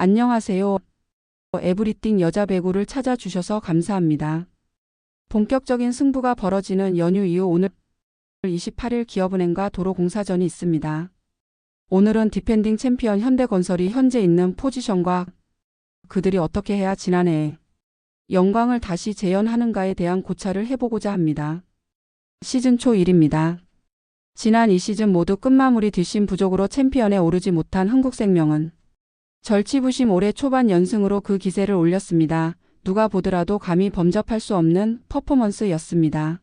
안녕하세요. 에브리띵 여자 배구를 찾아주셔서 감사합니다. 본격적인 승부가 벌어지는 연휴 이후 오늘 28일 기업은행과 도로공사전이 있습니다. 오늘은 디펜딩 챔피언 현대건설이 현재 있는 포지션과 그들이 어떻게 해야 지난해의 영광을 다시 재현하는가에 대한 고찰을 해보고자 합니다. 시즌 초 1입니다. 지난 이 시즌 모두 끝마무리 뒷심 부족으로 챔피언에 오르지 못한 흥국생명은 절치부심 올해 초반 연승으로 그 기세를 올렸습니다. 누가 보더라도 감히 범접할 수 없는 퍼포먼스였습니다.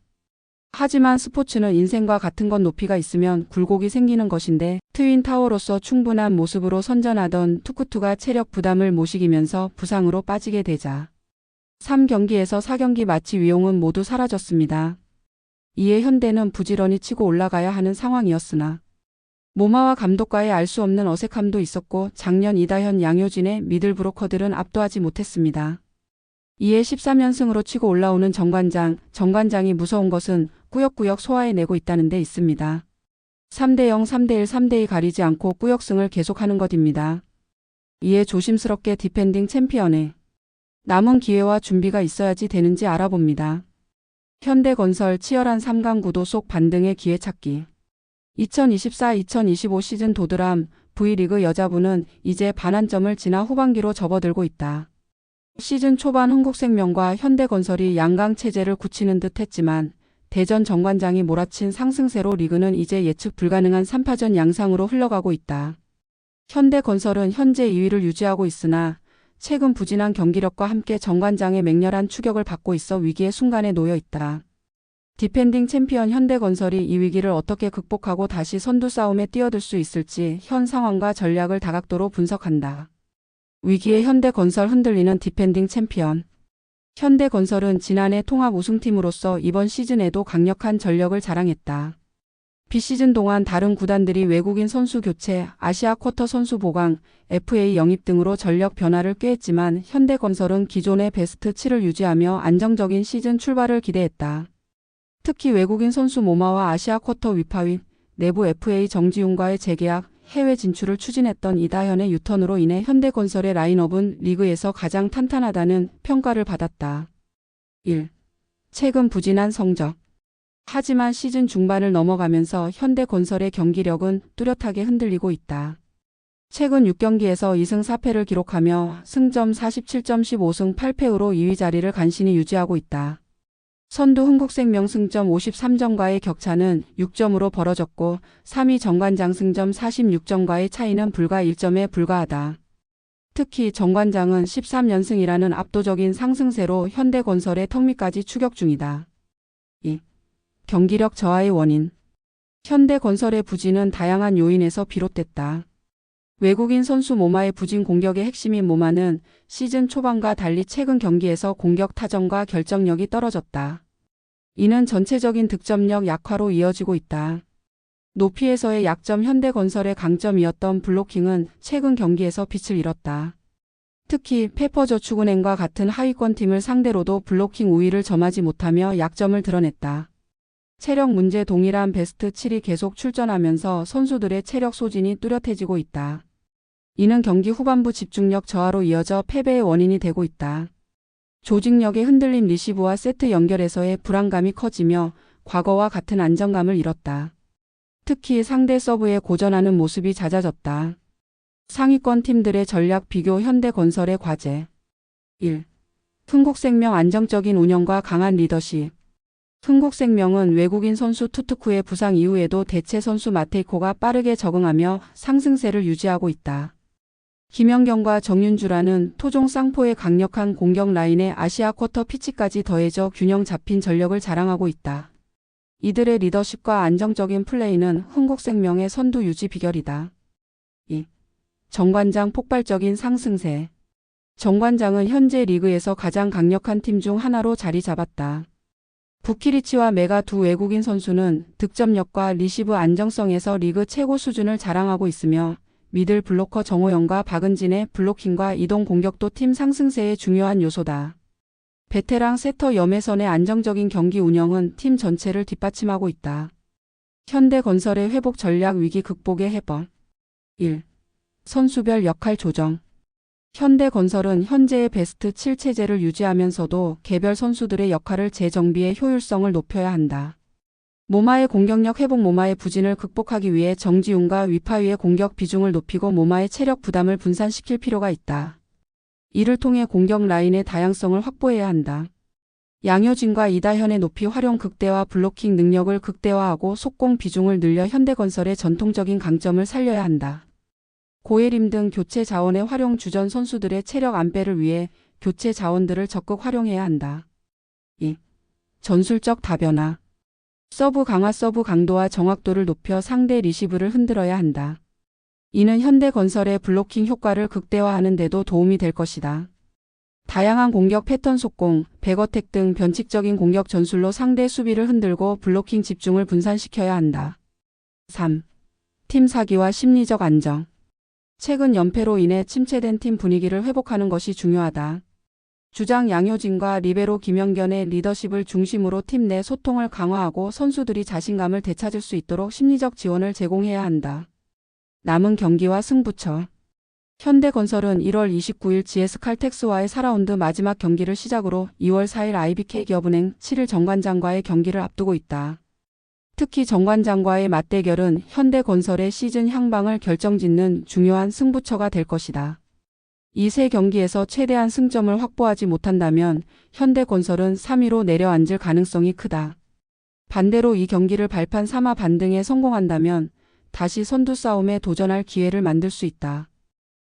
하지만 스포츠는 인생과 같은 건 높이가 있으면 굴곡이 생기는 것인데 트윈타워로서 충분한 모습으로 선전하던 투쿠투가 체력 부담을 못 이기면서 부상으로 빠지게 되자 3경기에서 4경기 마치 위용은 모두 사라졌습니다. 이에 현대는 부지런히 치고 올라가야 하는 상황이었으나 모마와 감독과의 알 수 없는 어색함도 있었고 작년 이다현 양효진의 미들브로커들은 압도하지 못했습니다. 이에 13연승으로 치고 올라오는 정관장이 무서운 것은 꾸역꾸역 소화해내고 있다는 데 있습니다. 3대0, 3대1, 3대2 가리지 않고 꾸역승을 계속하는 것입니다. 이에 조심스럽게 디펜딩 챔피언에 남은 기회와 준비가 있어야지 되는지 알아봅니다. 현대건설 치열한 3강 구도 속 반등의 기회 찾기. 2024-2025 시즌 도드람 V리그 여자부는 이제 반환점을 지나 후반기로 접어들고 있다. 시즌 초반 흥국생명과 현대건설이 양강 체제를 굳히는 듯 했지만 대전 정관장이 몰아친 상승세로 리그는 이제 예측 불가능한 3파전 양상으로 흘러가고 있다. 현대건설은 현재 2위를 유지하고 있으나 최근 부진한 경기력과 함께 정관장의 맹렬한 추격을 받고 있어 위기의 순간에 놓여 있다. 디펜딩 챔피언 현대건설이 이 위기를 어떻게 극복하고 다시 선두 싸움에 뛰어들 수 있을지 현 상황과 전략을 다각도로 분석한다. 위기의 현대건설 흔들리는 디펜딩 챔피언. 현대건설은 지난해 통합 우승팀으로서 이번 시즌에도 강력한 전력을 자랑했다. 비시즌 동안 다른 구단들이 외국인 선수 교체, 아시아 쿼터 선수 보강, FA 영입 등으로 전력 변화를 꾀했지만 현대건설은 기존의 베스트 7을 유지하며 안정적인 시즌 출발을 기대했다. 특히 외국인 선수 모마와 아시아 쿼터 위파위, 내부 FA 정지훈과의 재계약, 해외 진출을 추진했던 이다현의 유턴으로 인해 현대건설의 라인업은 리그에서 가장 탄탄하다는 평가를 받았다. 1. 최근 부진한 성적. 하지만 시즌 중반을 넘어가면서 현대건설의 경기력은 뚜렷하게 흔들리고 있다. 최근 6경기에서 2승 4패를 기록하며 승점 47점 15승 8패로 2위 자리를 간신히 유지하고 있다. 선두 흥국생명 승점 53점과의 격차는 6점으로 벌어졌고 3위 정관장 승점 46점과의 차이는 불과 1점에 불과하다. 특히 정관장은 13연승이라는 압도적인 상승세로 현대건설의 턱 밑까지 추격 중이다. 2. 경기력 저하의 원인. 현대건설의 부진은 다양한 요인에서 비롯됐다. 외국인 선수 모마의 부진 공격의 핵심인 모마는 시즌 초반과 달리 최근 경기에서 공격 타점과 결정력이 떨어졌다. 이는 전체적인 득점력 약화로 이어지고 있다. 높이에서의 약점 현대건설의 강점이었던 블로킹은 최근 경기에서 빛을 잃었다. 특히 페퍼저축은행과 같은 하위권 팀을 상대로도 블로킹 우위를 점하지 못하며 약점을 드러냈다. 체력 문제 동일한 베스트 7이 계속 출전하면서 선수들의 체력 소진이 뚜렷해지고 있다. 이는 경기 후반부 집중력 저하로 이어져 패배의 원인이 되고 있다. 조직력의 흔들림 리시브와 세트 연결에서의 불안감이 커지며 과거와 같은 안정감을 잃었다. 특히 상대 서브에 고전하는 모습이 잦아졌다. 상위권 팀들의 전략 비교 현대건설의 과제. 1. 흥국생명 안정적인 운영과 강한 리더십. 흥국생명은 외국인 선수 투트쿠의 부상 이후에도 대체 선수 마테이코가 빠르게 적응하며 상승세를 유지하고 있다. 김연경과 정윤주라는 토종 쌍포의 강력한 공격 라인에 아시아 쿼터 피치까지 더해져 균형 잡힌 전력을 자랑하고 있다. 이들의 리더십과 안정적인 플레이는 흥국생명의 선두 유지 비결이다. 2. 정관장 폭발적인 상승세. 정관장은 현재 리그에서 가장 강력한 팀 중 하나로 자리 잡았다. 부키리치와 메가 두 외국인 선수는 득점력과 리시브 안정성에서 리그 최고 수준을 자랑하고 있으며 미들 블로커 정호영과 박은진의 블로킹과 이동 공격도 팀 상승세의 중요한 요소다. 베테랑 세터 염혜선의 안정적인 경기 운영은 팀 전체를 뒷받침하고 있다. 현대건설의 회복 전략 위기 극복의 해법. 1. 선수별 역할 조정. 현대건설은 현재의 베스트 7 체제를 유지하면서도 개별 선수들의 역할을 재정비해 효율성을 높여야 한다. 모마의 공격력 회복. 모마의 부진을 극복하기 위해 정지훈과 위파위의 공격 비중을 높이고 모마의 체력 부담을 분산시킬 필요가 있다. 이를 통해 공격 라인의 다양성을 확보해야 한다. 양효진과 이다현의 높이 활용 극대화 블로킹 능력을 극대화하고 속공 비중을 늘려 현대건설의 전통적인 강점을 살려야 한다. 고예림 등 교체 자원의 활용. 주전 선수들의 체력 안배를 위해 교체 자원들을 적극 활용해야 한다. 2. 전술적 다변화. 서브 강화. 서브 강도와 정확도를 높여 상대 리시브를 흔들어야 한다. 이는 현대건설의 블로킹 효과를 극대화하는 데도 도움이 될 것이다. 다양한 공격 패턴 속공, 백어택 등 변칙적인 공격 전술로 상대 수비를 흔들고 블로킹 집중을 분산시켜야 한다. 3. 팀 사기와 심리적 안정. 최근 연패로 인해 침체된 팀 분위기를 회복하는 것이 중요하다. 주장 양효진과 리베로 김영견의 리더십을 중심으로 팀 내 소통을 강화하고 선수들이 자신감을 되찾을 수 있도록 심리적 지원을 제공해야 한다. 남은 경기와 승부처. 현대건설은 1월 29일 GS칼텍스와의 4라운드 마지막 경기를 시작으로 2월 4일 IBK기업은행 7일 정관장과의 경기를 앞두고 있다. 특히 정관장과의 맞대결은 현대건설의 시즌 향방을 결정짓는 중요한 승부처가 될 것이다. 이 세 경기에서 최대한 승점을 확보하지 못한다면 현대건설은 3위로 내려앉을 가능성이 크다. 반대로 이 경기를 발판 삼아 반등에 성공한다면 다시 선두 싸움에 도전할 기회를 만들 수 있다.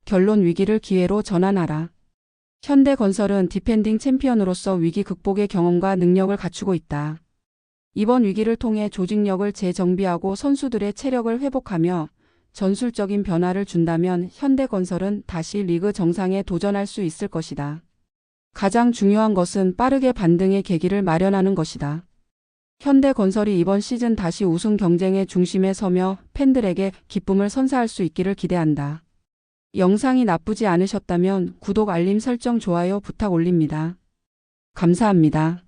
결론. 위기를 기회로 전환하라. 현대건설은 디펜딩 챔피언으로서 위기 극복의 경험과 능력을 갖추고 있다. 이번 위기를 통해 조직력을 재정비하고 선수들의 체력을 회복하며 전술적인 변화를 준다면 현대건설은 다시 리그 정상에 도전할 수 있을 것이다. 가장 중요한 것은 빠르게 반등의 계기를 마련하는 것이다. 현대건설이 이번 시즌 다시 우승 경쟁의 중심에 서며 팬들에게 기쁨을 선사할 수 있기를 기대한다. 영상이 나쁘지 않으셨다면 구독, 알림 설정, 좋아요 부탁 올립니다. 감사합니다.